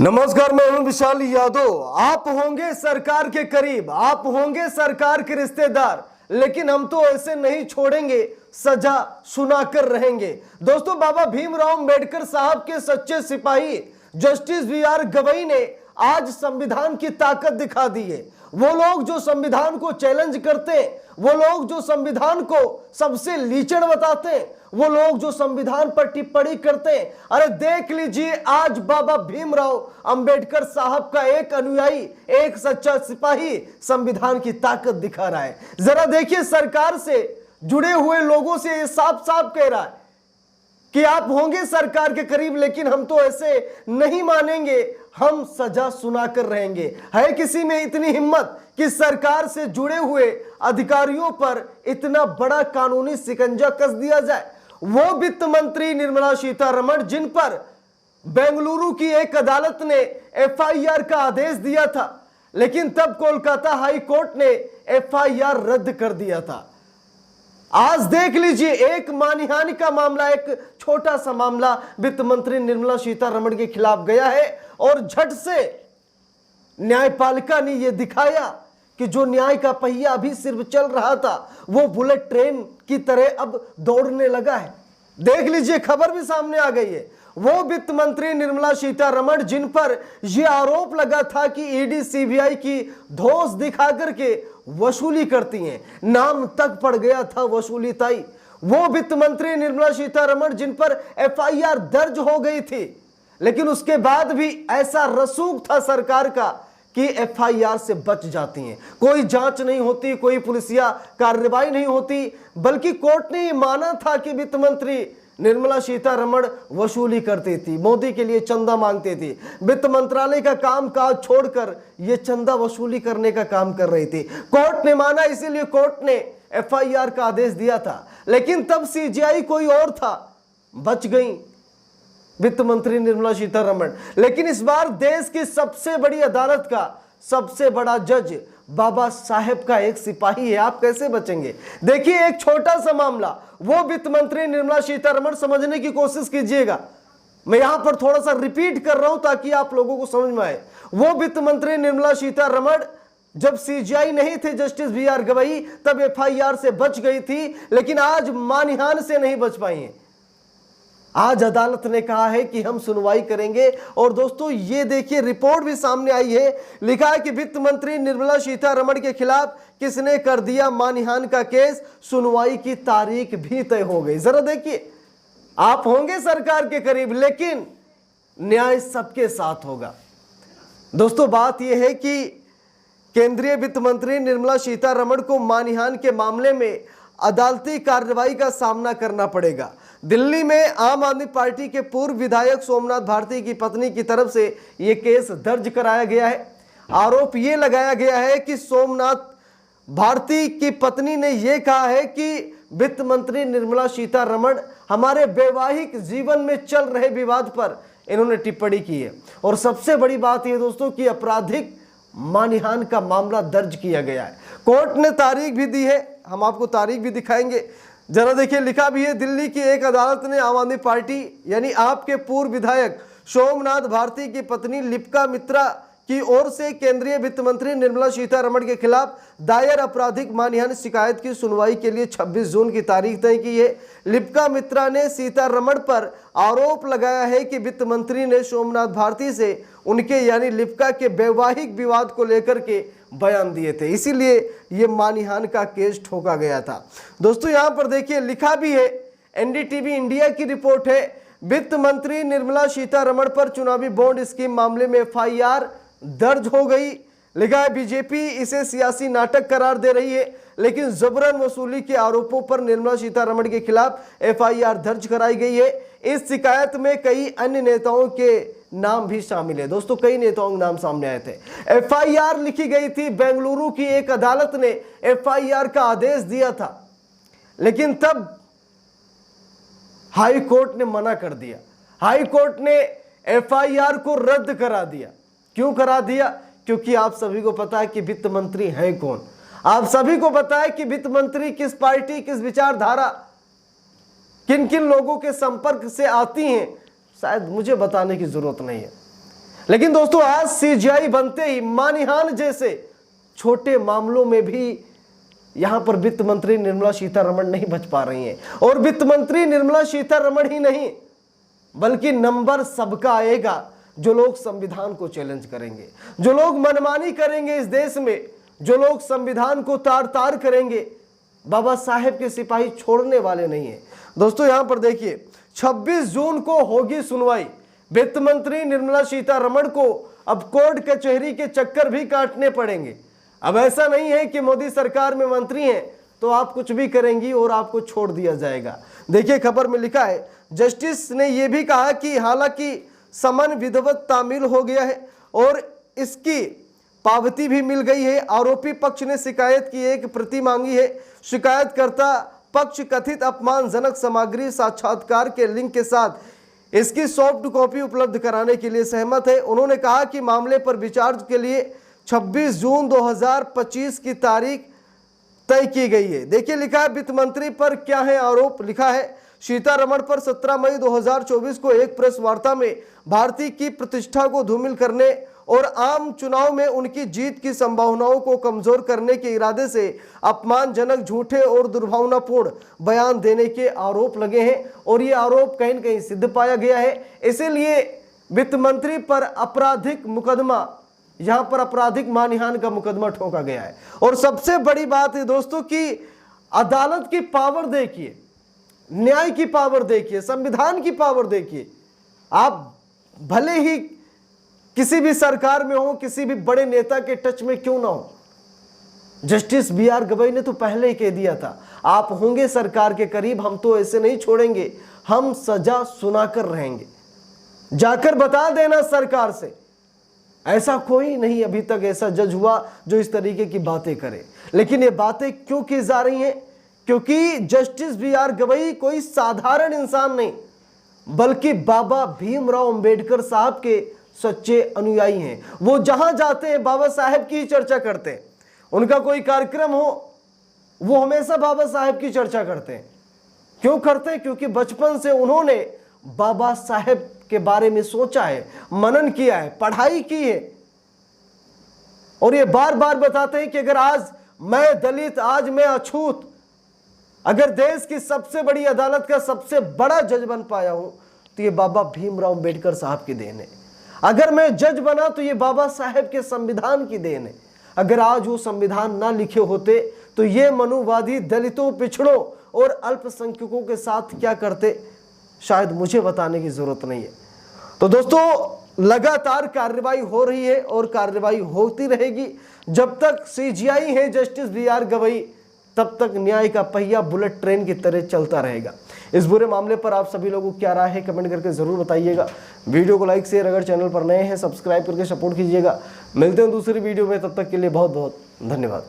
नमस्कार, मैं हूं विशाल यादव। आप होंगे सरकार के करीब, आप होंगे सरकार के रिश्तेदार, लेकिन हम तो ऐसे नहीं छोड़ेंगे, सजा सुनाकर रहेंगे। दोस्तों, बाबा भीमराव अंबेडकर साहब के सच्चे सिपाही जस्टिस बी.आर. गवई ने आज संविधान की ताकत दिखा दी है। वो लोग जो संविधान को चैलेंज करते हैं, वो लोग जो संविधान को सबसे लीचड़ बताते हैं, वो लोग जो संविधान पर टिप्पणी करते हैं, अरे देख लीजिए, आज बाबा भीमराव अंबेडकर साहब का एक अनुयायी, एक सच्चा सिपाही संविधान की ताकत दिखा रहा है। जरा देखिए, सरकार से जुड़े हुए लोगों से ये साफ साफ कह रहा है कि आप होंगे सरकार के करीब, लेकिन हम तो ऐसे नहीं मानेंगे, हम सजा सुनाकर रहेंगे। है किसी में इतनी हिम्मत कि सरकार से जुड़े हुए अधिकारियों पर इतना बड़ा कानूनी शिकंजा कस दिया जाए? वो वित्त मंत्री निर्मला सीतारमण, जिन पर बेंगलुरु की एक अदालत ने एफआईआर का आदेश दिया था, लेकिन तब कोलकाता हाई कोर्ट ने एफआईआर रद्द कर दिया था। आज देख लीजिए, एक मानहानि का मामला, एक छोटा सा मामला वित्त मंत्री निर्मला सीतारमण के खिलाफ गया है और झट से न्यायपालिका ने यह दिखाया कि जो न्याय का पहिया अभी सिर्फ चल रहा था, वो बुलेट ट्रेन की तरह अब दौड़ने लगा है। देख लीजिए, खबर भी सामने आ गई है। वो वित्त मंत्री निर्मला सीतारमण, जिन पर यह आरोप लगा था कि ईडी सीबीआई की धौंस दिखा करके वसूली करती हैं, नाम तक पड़ गया था वसूली ताई। वो वित्त मंत्री निर्मला सीतारमण, जिन पर एफआईआर दर्ज हो गई थी, लेकिन उसके बाद भी ऐसा रसूख था सरकार का कि एफआईआर से बच जाती हैं। कोई जांच नहीं होती, कोई पुलिसिया कार्रवाई नहीं होती, बल्कि कोर्ट ने यह माना था कि वित्त मंत्री निर्मला सीतारमण वसूली करती थी, मोदी के लिए चंदा मांगती थी, वित्त मंत्रालय का काम काज छोड़कर ये चंदा वसूली करने का काम कर रही थी। कोर्ट ने माना, इसीलिए कोर्ट ने एफआईआर का आदेश दिया था। लेकिन तब सीजीआई कोई और था, बच गई वित्त मंत्री निर्मला सीतारमण। लेकिन इस बार देश की सबसे बड़ी अदालत का सबसे बड़ा जज बाबा साहेब का एक सिपाही है, आप कैसे बचेंगे? देखिए, एक छोटा सा मामला, वो वित्त मंत्री निर्मला सीतारमण, समझने की कोशिश कीजिएगा। मैं यहां पर थोड़ा सा रिपीट कर रहा हूं ताकि आप लोगों को समझ में आए। वो वित्त मंत्री निर्मला सीतारमण जब सीजीआई नहीं थे जस्टिस बी.आर. गवई, तब एफआईआर से बच गई थी, लेकिन आज मानहानि से नहीं बच पाई है। आज अदालत ने कहा है कि हम सुनवाई करेंगे। और दोस्तों, ये देखिए, रिपोर्ट भी सामने आई है, लिखा है कि वित्त मंत्री निर्मला सीतारमण के खिलाफ किसने कर दिया मानहानि का केस, सुनवाई की तारीख भी तय हो गई। जरा देखिए, आप होंगे सरकार के करीब, लेकिन न्याय सबके साथ होगा। दोस्तों, बात यह है कि केंद्रीय वित्त मंत्री निर्मला सीतारमण को मानहानि के मामले में अदालती कार्रवाई का सामना करना पड़ेगा। दिल्ली में आम आदमी पार्टी के पूर्व विधायक सोमनाथ भारती की पत्नी की तरफ से यह केस दर्ज कराया गया है। आरोप यह लगाया गया है कि सोमनाथ भारती की पत्नी ने यह कहा है कि वित्त मंत्री निर्मला सीतारमण हमारे वैवाहिक जीवन में चल रहे विवाद पर इन्होंने टिप्पणी की है। और सबसे बड़ी बात यह दोस्तों कि आपराधिक मानहानि का मामला दर्ज किया गया है। कोर्ट ने तारीख भी दी है, हम आपको तारीख भी दिखाएंगे। जरा देखिए, लिखा भी है, दिल्ली की एक अदालत ने आम आदमी पार्टी यानी आपके पूर्व विधायक सोमनाथ भारती की पत्नी लिपिका मित्रा की ओर से केंद्रीय वित्त मंत्री निर्मला सीतारमण के खिलाफ दायर आपराधिक मानहानि शिकायत की सुनवाई के लिए 26 जून की तारीख तय की है। लिपिका मित्रा ने सीतारमण पर आरोप लगाया है कि वित्त मंत्री ने सोमनाथ भारती से उनके यानी लिपिका के वैवाहिक विवाद को लेकर के बयान दिए थे, इसीलिए यह मानहानि का केस ठोका गया था। दोस्तों, यहां पर देखिए, लिखा भी है, एनडीटीवी इंडिया की रिपोर्ट है, वित्त मंत्री निर्मला सीतारमण पर चुनावी बॉन्ड स्कीम मामले में एफआईआर दर्ज हो गई। लिखा है, बीजेपी इसे सियासी नाटक करार दे रही है, लेकिन जबरन वसूली के आरोपों पर निर्मला सीतारमण के खिलाफ एफआईआर दर्ज कराई गई है। इस शिकायत में कई अन्य नेताओं के नाम भी शामिल है। दोस्तों, कई नेताओं के नाम सामने आए थे। एफआईआर लिखी गई थी, बेंगलुरु की एक अदालत ने एफआईआर का आदेश दिया था, लेकिन तब हाई कोर्ट ने मना कर दिया। हाई कोर्ट ने एफआईआर को रद्द करा दिया। क्यों करा दिया? क्योंकि आप सभी को पता है कि वित्त मंत्री हैं कौन। आप सभी को पता है कि वित्त मंत्री किस पार्टी, किस विचारधारा, किन किन लोगों के संपर्क से आती हैं, शायद मुझे बताने की जरूरत नहीं है। लेकिन दोस्तों आज सीजीआई बनते ही मानहानि जैसे छोटे मामलों में भी यहां पर वित्त मंत्री निर्मला सीतारमण नहीं बच पा रही हैं। और वित्त मंत्री निर्मला सीतारमण ही नहीं बल्कि नंबर सबका आएगा जो लोग संविधान को चैलेंज करेंगे, जो लोग मनमानी करेंगे इस देश में, जो लोग संविधान को तार तार करेंगे। बाबा साहेब के सिपाही छोड़ने वाले नहीं है। दोस्तों यहां पर देखिए 26 जून को होगी सुनवाई। वित्त मंत्री निर्मला सीतारमण को अब कोर्ट कचहरी के चक्कर भी काटने पड़ेंगे। अब ऐसा नहीं है कि मोदी सरकार में मंत्री हैं तो आप कुछ भी करेंगी और आपको छोड़ दिया जाएगा। देखिए खबर में लिखा है, जस्टिस ने यह भी कहा कि हालांकि समन विधिवत तामील हो गया है और इसकी पावती भी मिल गई है। आरोपी पक्ष ने शिकायत की एक प्रति मांगी है। शिकायतकर्ता पक्ष कथित अपमानजनक सामग्री साक्षात्कार के लिंक के साथ इसकी सॉफ्ट कॉपी उपलब्ध कराने के लिए सहमत है। उन्होंने कहा कि मामले पर विचार के लिए 26 जून 2025 की तारीख तय की गई है। देखिए लिखा है वित्त मंत्री पर क्या है आरोप। लिखा है सीतारमण पर 17 मई 2024 को एक प्रेस वार्ता में भारतीय की प्रतिष्ठा को धूमिल करने और आम चुनाव में उनकी जीत की संभावनाओं को कमजोर करने के इरादे से अपमानजनक, झूठे और दुर्भावनापूर्ण बयान देने के आरोप लगे हैं और ये आरोप कहीं न कहीं सिद्ध पाया गया है। इसीलिए वित्त मंत्री पर आपराधिक मुकदमा, यहां पर आपराधिक मानहानि का मुकदमा ठोका गया है। और सबसे बड़ी बात है दोस्तों कि अदालत की पावर देखिए, न्याय की पावर देखिए, संविधान की पावर देखिए। आप भले ही किसी भी सरकार में हो, किसी भी बड़े नेता के टच में क्यों ना हो, जस्टिस BR गवई ने तो पहले ही कह दिया था आप होंगे सरकार के करीब, हम तो ऐसे नहीं छोड़ेंगे, हम सजा सुनाकर रहेंगे। जाकर बता देना सरकार से, ऐसा कोई नहीं अभी तक ऐसा जज हुआ जो इस तरीके की बातें करे। लेकिन ये बातें क्यों की जा रही हैं? क्योंकि जस्टिस BR गवई कोई साधारण इंसान नहीं बल्कि बाबा भीमराव अंबेडकर साहब के सच्चे अनुयायी हैं। वो जहां जाते हैं बाबा साहेब की चर्चा करते हैं। उनका कोई कार्यक्रम हो वो हमेशा बाबा साहेब की चर्चा करते हैं। क्यों करते हैं? क्योंकि बचपन से उन्होंने बाबा साहेब के बारे में सोचा है, मनन किया है, पढ़ाई की है और ये बार बार बताते हैं कि अगर आज मैं दलित, आज मैं अछूत, अगर देश की सबसे बड़ी अदालत का सबसे बड़ा जज बन पाया हूं तो ये बाबा भीमराव अंबेडकर साहब की देन है। अगर मैं जज बना तो ये बाबा साहेब के संविधान की देन है। अगर आज वो संविधान ना लिखे होते तो ये मनुवादी दलितों, पिछड़ों और अल्पसंख्यकों के साथ क्या करते, शायद मुझे बताने की जरूरत नहीं है। तो दोस्तों लगातार कार्रवाई हो रही है और कार्रवाई होती रहेगी। जब तक सीजीआई है जस्टिस BR गवई, तब तक न्याय का पहिया बुलेट ट्रेन की तरह चलता रहेगा। इस बुरे मामले पर आप सभी लोगों को क्या राय है कमेंट करके जरूर बताइएगा। वीडियो को लाइक, शेयर, अगर चैनल पर नए हैं सब्सक्राइब करके सपोर्ट कीजिएगा। मिलते हैं दूसरी वीडियो में, तब तक के लिए बहुत बहुत धन्यवाद।